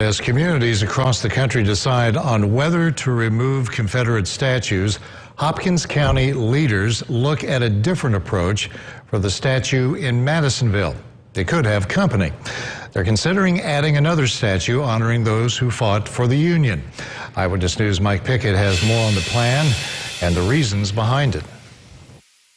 As communities across the country decide on whether to remove Confederate statues, Hopkins County leaders look at a different approach for the statue in Madisonville. They could have company. They're considering adding another statue honoring those who fought for the Union. Eyewitness News' Mike Pickett has more on the plan and the reasons behind it.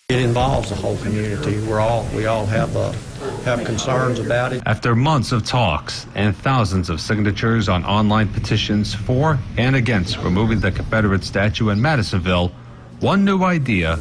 It involves the whole community. We all have concerns about it. After months of talks and thousands of signatures on online petitions for and against removing the Confederate statue in Madisonville, one new idea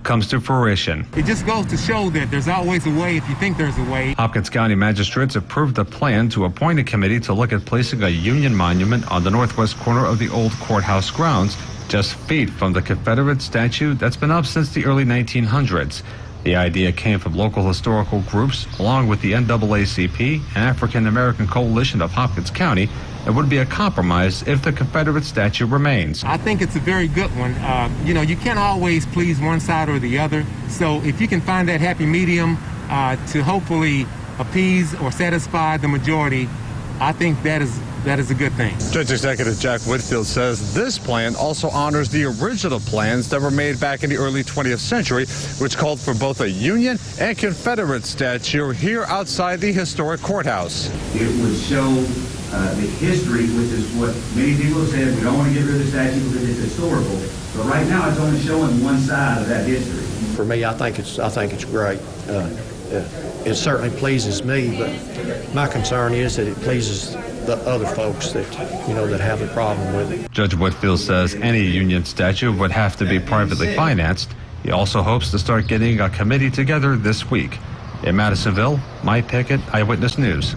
comes to fruition. It just goes to show that there's always a way if you think there's a way. Hopkins County magistrates approved a plan to appoint a committee to look at placing a Union monument on the northwest corner of the old courthouse grounds, just feet from the Confederate statue that's been up since the early 1900s. The idea came from local historical groups, along with the NAACP and African American Coalition of Hopkins County. It would be a compromise if the Confederate statue remains. I think it's a very good one. You can't always please one side or the other. So if you can find that happy medium to hopefully appease or satisfy the majority, I think that is a good thing. Judge Executive Jack Whitfield says this plan also honors the original plans that were made back in the early 20th century, which called for both a Union and Confederate statue here outside the historic courthouse. It would show the history, which is what many people have said. We don't want to get rid of the statue because it's historical. But right now, it's only showing one side of that history. For me, I think it's great. It certainly pleases me, but my concern is that it pleases the other folks that have a problem with it. Judge Whitfield says any Union statue would have to be privately financed. He also hopes to start getting a committee together this week. In Madisonville, Mike Pickett, Eyewitness News.